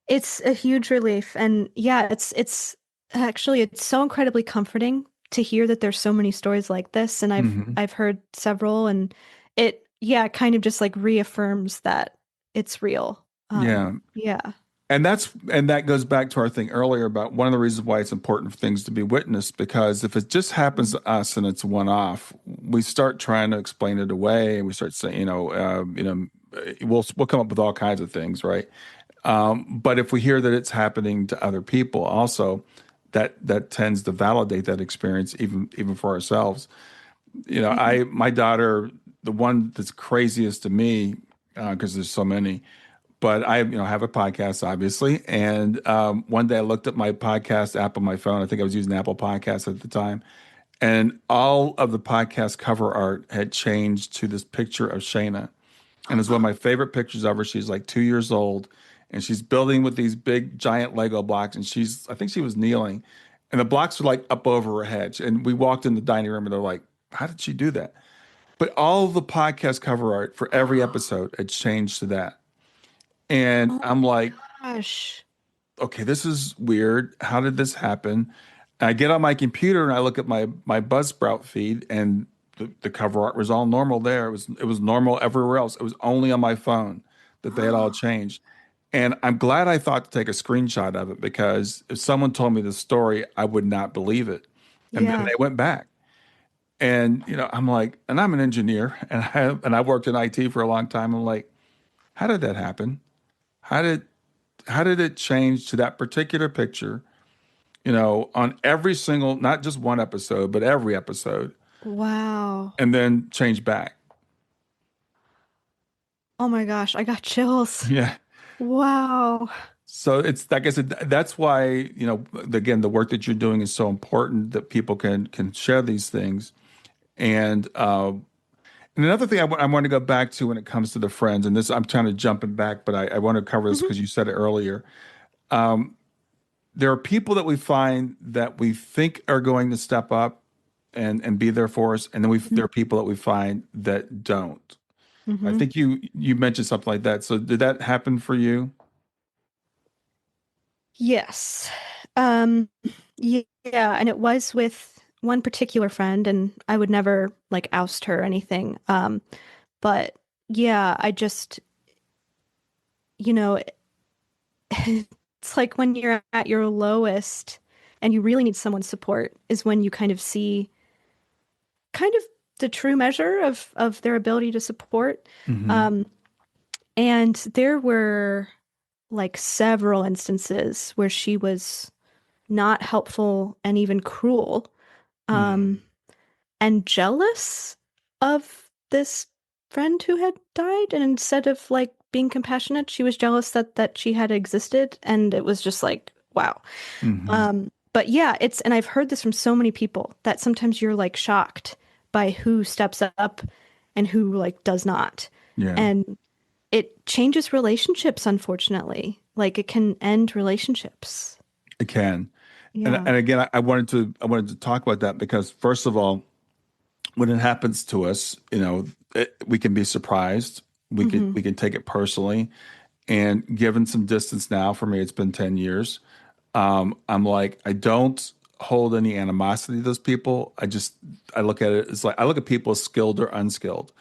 It's a huge relief. And yeah, it's actually it's so incredibly comforting to hear that there's so many stories like this. And I've Hmm. I've heard several, and it yeah, kind of just like reaffirms that it's real. Yeah. Yeah. And that goes back to our thing earlier about one of the reasons why it's important for things to be witnessed, because if it just happens to us and it's one off, we start trying to explain it away, and we start saying, we'll come up with all kinds of things, right? But if we hear that it's happening to other people also, that tends to validate that experience even for ourselves. Mhm. My daughter, the one that's craziest to me, because there's so many, but I, have a podcast, obviously. And one day I looked at my podcast app on my phone. I think I was using Apple Podcasts at the time. And all of the podcast cover art had changed to this picture of Shayna. And it's one of my favorite pictures of her. She's like 2 years old, and she's building with these big, giant Lego blocks. And I think she was kneeling. And the blocks were like up over her head. And we walked in the dining room, and they're like, how did she do that? But all the podcast cover art for every episode had changed to that. And Oh I'm like, gosh. okay, this is weird. How did this happen? I get on my computer and I look at my Buzzsprout feed, and the cover art was all normal there. It was normal everywhere else. It was only on my phone that they had all changed. And I'm glad I thought to take a screenshot of it, because if someone told me the story, I would not believe it. And then Yeah. they went back. And I'm like, and I'm an engineer, and I worked in IT for a long time. I'm like, how did that happen? How did how did it change to that particular picture, on every single, not just one episode, but every episode, Wow. and then change back? Oh my gosh, I got chills. Yeah. Wow. So it's like I said, that's why, again, the work that you're doing is so important, that people can share these things. And another thing I want to go back to when it comes to the friends, and this I'm trying to jumping back, but I want to cover this Hmm. because you said it earlier. There are people that we find that we think are going to step up and be there for us, and then there are people that we find that don't. I Hmm. think you mentioned something like that. So did that happen for you? Yes. Yeah, and it was with one particular friend, and I would never like oust her or anything. But yeah, I just, you know, it's like when you're at your lowest and you really need someone's support is when you kind of see kind of the true measure of their ability to support. Hmm. Um, and there were like several instances where she was not helpful and even cruel, um, and jealous of this friend who had died. And instead of like being compassionate, she was jealous that she had existed. And it was just like, wow. Hmm. But yeah, and I've heard this from so many people that sometimes you're like shocked by who steps up and who like does not. Yeah, And it changes relationships, unfortunately. Like it can end relationships. it can. And Yeah. and again, I wanted to talk about that because, first of all, when it happens to us, we can be surprised. We can Hmm. we can take it personally. And given some distance now, for me, it's been 10 years. I'm like, I don't hold any animosity to those people. I look at it as like, I look at people as skilled or unskilled,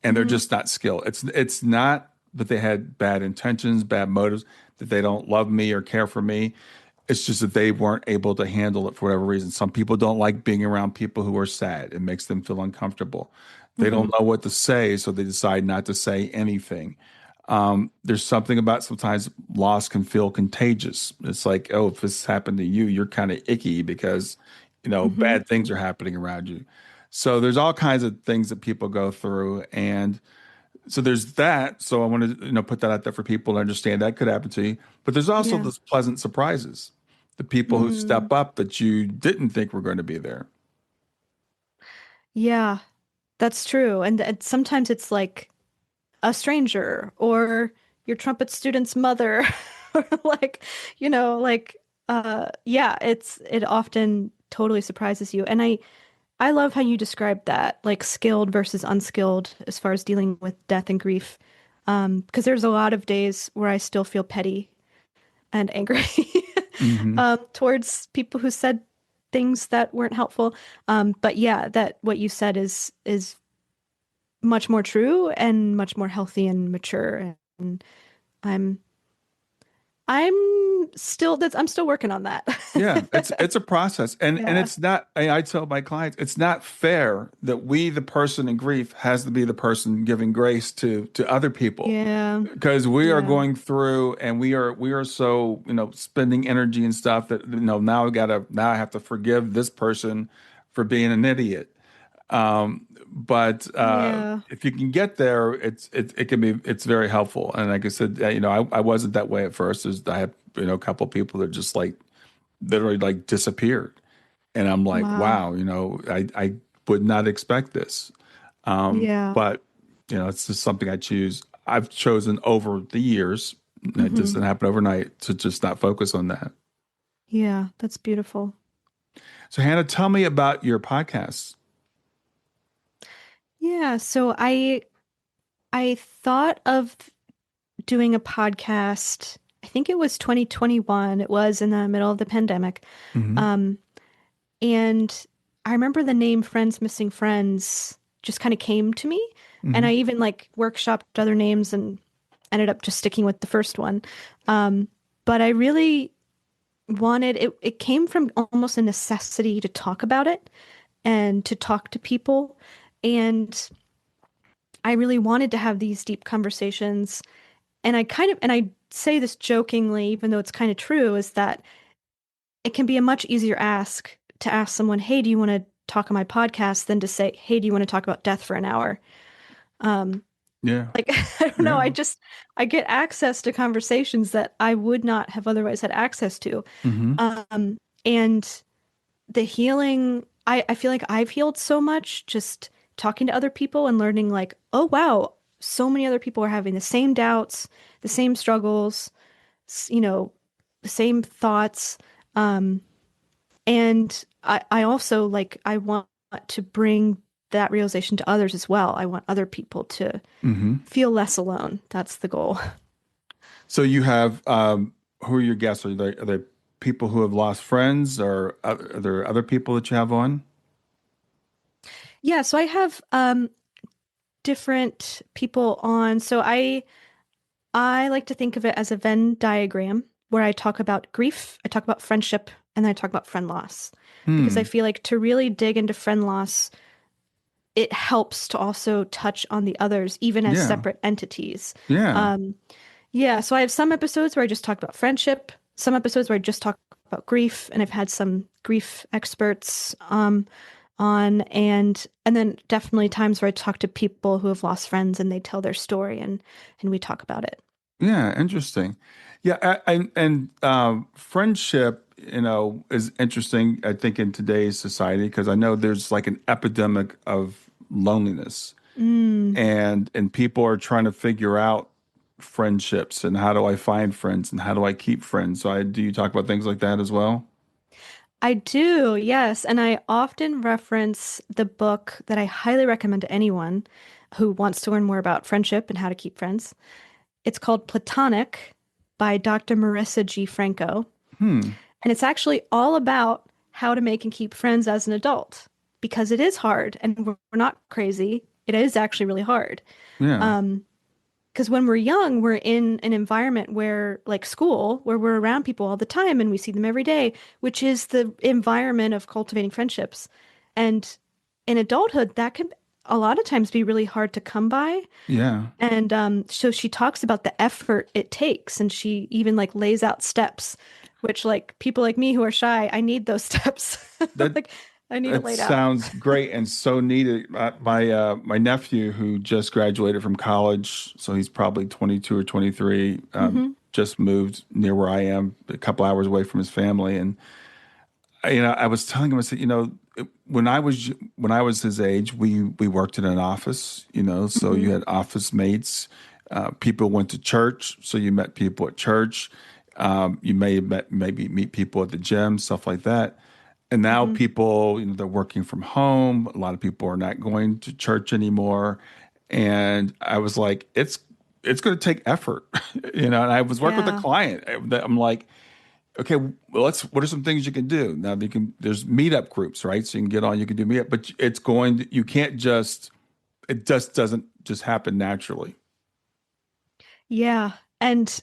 and they're Hmm. just not skilled. It's not that they had bad intentions, bad motives, that they don't love me or care for me. It's just that they weren't able to handle it for whatever reason. Some people don't like being around people who are sad. It makes them feel uncomfortable. They don't Hmm. know what to say, so they decide not to say anything. There's something about, sometimes loss can feel contagious. It's like, oh, if this happened to you, you're kind of icky because, Hmm. bad things are happening around you. So there's all kinds of things that people go through. And so there's that. So I want to, put that out there for people to understand that could happen to you. But there's also Yeah. those pleasant surprises, the people who Mm. step up that you didn't think were going to be there. Yeah, that's true. And sometimes it's like a stranger or your trumpet student's mother or like, like yeah, it often totally surprises you. And I love how you described that, like skilled versus unskilled as far as dealing with death and grief. Because there's a lot of days where I still feel petty and angry Hmm. towards people who said things that weren't helpful. But yeah, that what you said is much more true and much more healthy and mature. And I'm I'm still working on that. Yeah, it's a process, and Yeah. it's not. I tell my clients, it's not fair that we, the person in grief, has to be the person giving grace to other people, Yeah. because we are Yeah. going through, and we are so, spending energy and stuff that, now I have to forgive this person for being an idiot. But Yeah. if you can get there, it's very helpful. And like I said, I wasn't that way at first. I had, a couple of people that just like literally like disappeared. And I'm like, Wow. wow, I would not expect this. Yeah. But it's just something I've chosen over the years. It Hmm. doesn't happen overnight, to just not focus on that. Yeah, that's beautiful. So Hannah, tell me about your podcast. Yeah, so I thought of doing a podcast. I think it was 2021. It was in the middle of the pandemic. Hmm. Um, And I remember the name Friends Missing Friends just kind of came to me. And Hmm. I even like workshopped other names and ended up just sticking with the first one. Um, but I really wanted it came from almost a necessity to talk about it and to talk to people. And I really wanted to have these deep conversations. And I say this jokingly, even though it's kind of true, is that it can be a much easier ask to ask someone, hey, do you want to talk on my podcast than to say, hey, do you want to talk about death for an hour? Um, Yeah. like, I don't know, Yeah. I get access to conversations that I would not have otherwise had access to. Hmm. And the healing, I feel like I've healed so much just talking to other people and learning, like, oh, wow, so many other people are having the same doubts, the same struggles, you know, the same thoughts. Um, And I also like I want to bring that realization to others as well. I want other people to Hmm. feel less alone. That's the goal. So you have who are your guests? Are they people who have lost friends, or are there other people that you have on? Yeah, so I have different people on. I like to think of it as a Venn diagram where I talk about grief, I talk about friendship, and then I talk about friend loss. Because I Hmm. feel like to really dig into friend loss, it helps to also touch on the others, even as Yeah. separate entities. Yeah. Um, Yeah, so I have some episodes where I just talk about friendship, some episodes where I just talk about grief, and I've had some grief experts on and then definitely times where I talk to people who have lost friends and they tell their story and we talk about it. Yeah. Interesting. Yeah. And friendship, is interesting, I think, in today's society, because I know there's like an epidemic of loneliness, Mm, and people are trying to figure out friendships and how do I find friends and how do I keep friends. So do you talk about things like that as well? I do, yes, and I often reference the book that I highly recommend to anyone who wants to learn more about friendship and how to keep friends. It's called Platonic by Dr. Marissa G. Franco. Hmm. And it's actually all about how to make and keep friends as an adult because it is hard and we're not crazy. It is actually really hard. Yeah. Um, because when we're young, we're in an environment where, like school, where we're around people all the time and we see them every day, which is the environment of cultivating friendships. And in adulthood, that can a lot of times be really hard to come by. Yeah. And so she talks about the effort it takes, and she even like lays out steps, which like people like me who are shy, I need those steps. That Like I need it that laid out. sounds great and so needed. My nephew, who just graduated from college, so he's probably 22 or 23, Hmm. just moved near where I am, a couple hours away from his family. And I was telling him, I said, when I was his age, we worked in an office, so Hmm. you had office mates. People went to church, so you met people at church. You may have maybe meet people at the gym, stuff like that. And now Hmm. people, they're working from home. A lot of people are not going to church anymore. And I was like, it's going to take effort, And I was working with a Yeah. client. I'm like, okay, well, what are some things you can do? Now there's meetup groups, right? So you can get on, you can do meetup, but you can't it just doesn't just happen naturally. Yeah. And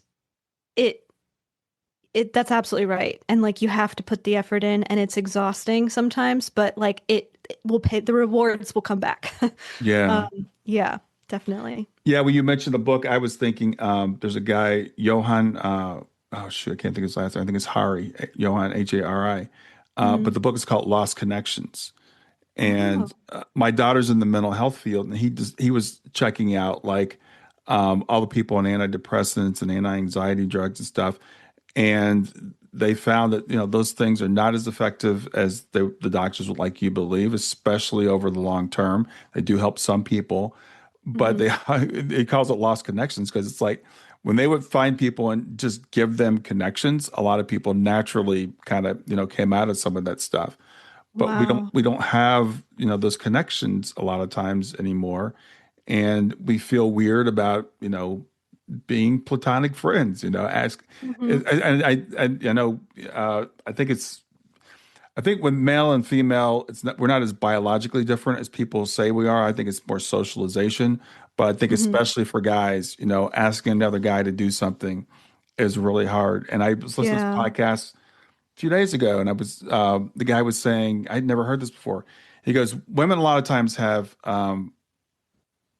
it it that's absolutely right. And like you have to put the effort in and it's exhausting sometimes, but like it will pay the rewards will come back. Yeah. Yeah, definitely. Yeah. When you mentioned the book, I was thinking, there's a guy, Johann, oh shoot, I can't think of his last name. I think it's Hari, Johann, Hari. But Mm. the book is called Lost Connections. Oh. And my daughter's in the mental health field, and he was checking out like all the people on antidepressants and anti-anxiety drugs and stuff, and they found that those things are not as effective as the doctors would like you to believe, especially over the long term. They do help some people, but Hmm. it calls it lost connections because it's like when they would find people and just give them connections, a lot of people naturally kind of came out of some of that stuff, but we don't Wow. we don't have those connections a lot of times anymore, and we feel weird about being platonic friends. Ask Hmm. and I know, I think I think with male and female, we're not as biologically different as people say we are. I think it's more socialization. But I think Hmm. especially for guys, asking another guy to do something is really hard. And I was listening to this Yeah. podcast a few days ago, and the guy was saying, I'd never heard this before. He goes, women a lot of times have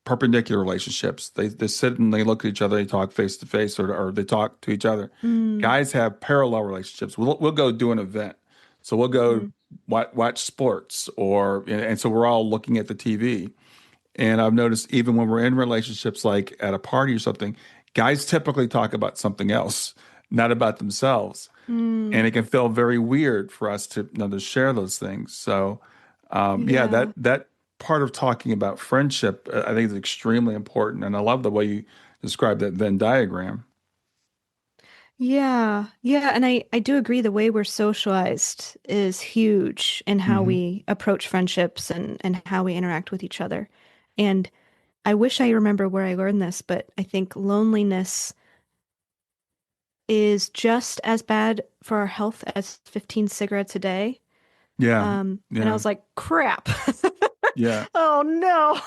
perpendicular relationships. They sit and they look at each other, they talk face to face, or they talk to each other. Mm, Guys have parallel relationships. We'll go do an event, so we'll go mhm. watch sports, and so we're all looking at the TV. And I've noticed even when we're in relationships, like at a party or something, guys typically talk about something else, not about themselves, Mm, and it can feel very weird for us to share those things. So, yeah, yeah. that part of talking about friendship, I think is extremely important. And I love the way you describe that Venn diagram. Yeah. Yeah. And I do agree the way we're socialized is huge in how Hmm. we approach friendships and how we interact with each other. And I wish I remember where I learned this, but I think loneliness is just as bad for our health as 15 cigarettes a day. Yeah, And I yeah, was like, crap. yeah, Oh no.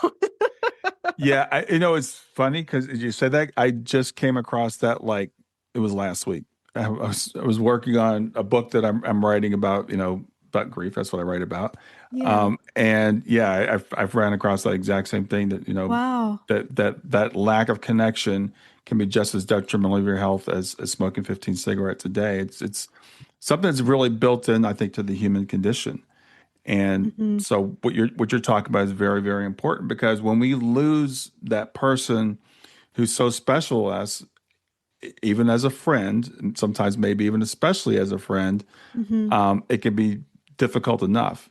yeah. It's funny because you said that I just came across that like it was last week. I was working on a book that I'm writing about, about grief. That's what I write about. Yeah. And yeah, I've ran across that exact same thing that, Wow. that lack of connection can be just as detrimental to your health as smoking 15 cigarettes a day. It's something that's really built in, I think, to the human condition. And Hmm. so what you're talking about is very, very important because when we lose that person who's so special to us, even as a friend, and sometimes maybe even especially as a friend, Hmm. it can be difficult enough.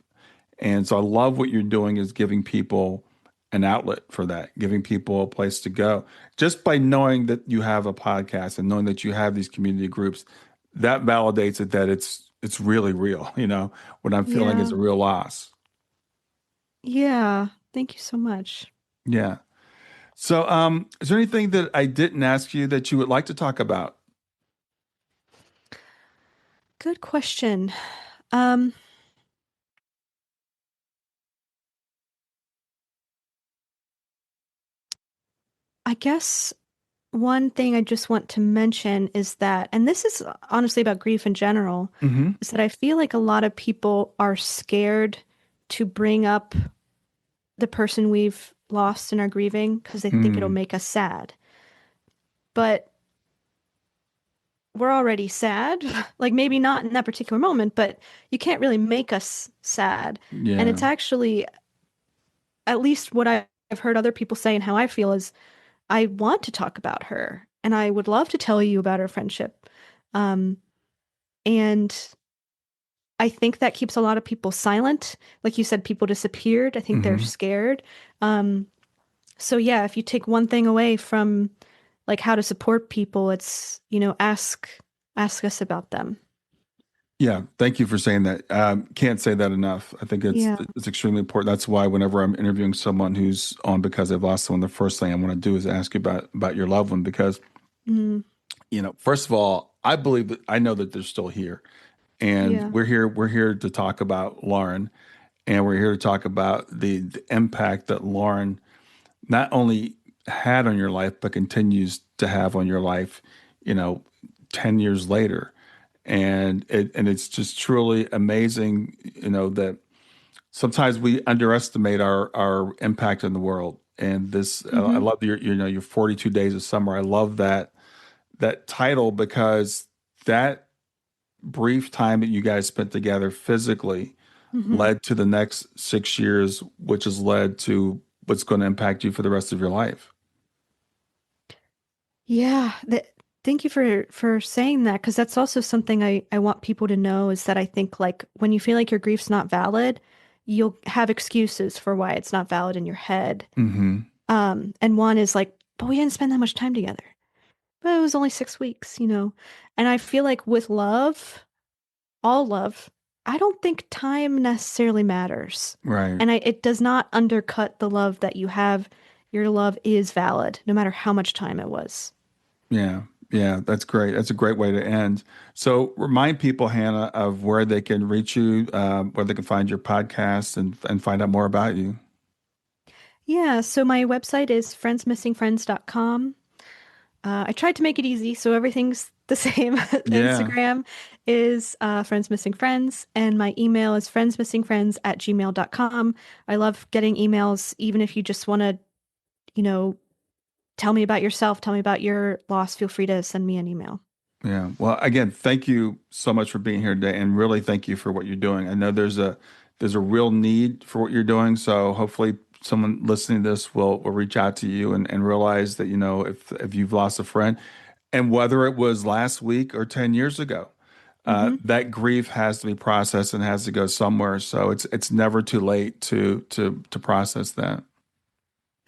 And so I love what you're doing is giving people an outlet for that, giving people a place to go. Just by knowing that you have a podcast and knowing that you have these community groups, that validates it that it's really real. What I'm feeling is Yeah. a real loss. Yeah. Thank you so much. Yeah. So is there anything that I didn't ask you that you would like to talk about? Good question. Um, I guess one thing I just want to mention is that, and this is honestly about grief in general, Hmm. is that I feel like a lot of people are scared to bring up the person we've lost in our grieving because they think it'll Mm. make us sad. But we're already sad. Like maybe not in that particular moment, but you can't really make us sad. And Yeah. it's actually, at least what I've heard other people say and how I feel is I want to talk about her and I would love to tell you about our friendship. Um, and I think that keeps a lot of people silent. Like you said, people disappeared. I think they're Hmm. scared. Um, so yeah, if you take one thing away from like how to support people, it's, ask us about them. Yeah, thank you for saying that. Can't say that enough. I think it's Yeah. it's extremely important. That's why whenever I'm interviewing someone who's on because they've lost someone, the first thing I want to do is ask you about your loved one because, Mm, first of all, I know that they're still here, and yeah. we're here to talk about Lauren, and we're here to talk about the impact that Lauren not only had on your life but continues to have on your life, you know, 10 years later. And it's just truly amazing, that sometimes we underestimate our impact in the world. And this, I Hmm. love your 42 days of summer. I love that title because that brief time that you guys spent together physically Hmm. led to the next 6 years, which has led to what's going to impact you for the rest of your life. Yeah. Thank you for saying that because that's also something I want people to know is that I think like when you feel like your grief's not valid, you'll have excuses for why it's not valid in your head. Hmm. And one is like, but we didn't spend that much time together. But it was only 6 weeks. And I feel like with love, all love, I don't think time necessarily matters. Right. And it does not undercut the love that you have. Your love is valid, no matter how much time it was. Yeah. Yeah, that's great. That's a great way to end. So remind people, Hannah, of where they can reach you, where they can find your podcast and find out more about you. Yeah, so my website is friendsmissingfriends.com. I tried to make it easy, so everything's the same. Yeah. Instagram is Friends Missing Friends, and my email is friendsmissingfriends@gmail.com. I love getting emails, even if you just want to, you know, tell me about yourself, tell me about your loss, feel free to send me an email. Yeah. Well, again, thank you so much for being here today, and really thank you for what you're doing. I know there's a real need for what you're doing, so hopefully someone listening to this will reach out to you and realize that, if you've lost a friend, and whether it was last week or 10 years ago, Hmm. that grief has to be processed and has to go somewhere. So it's never too late to process that.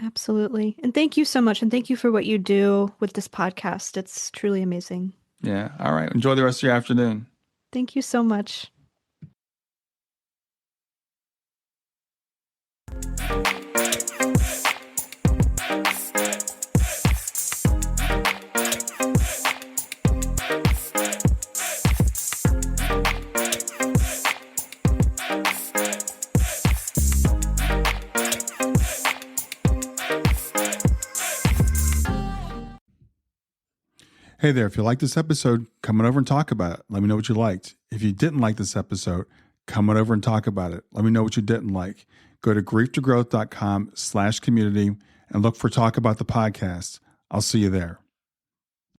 Absolutely. And thank you so much. And thank you for what you do with this podcast. It's truly amazing. Yeah. All right. Enjoy the rest of your afternoon. Thank you so much. Hey there, if you like this episode, come on over and talk about it. Let me know what you liked. If you didn't like this episode, come on over and talk about it. Let me know what you didn't like. Go to grieftogrowth.com/community and look for Talk About the Podcast. I'll see you there.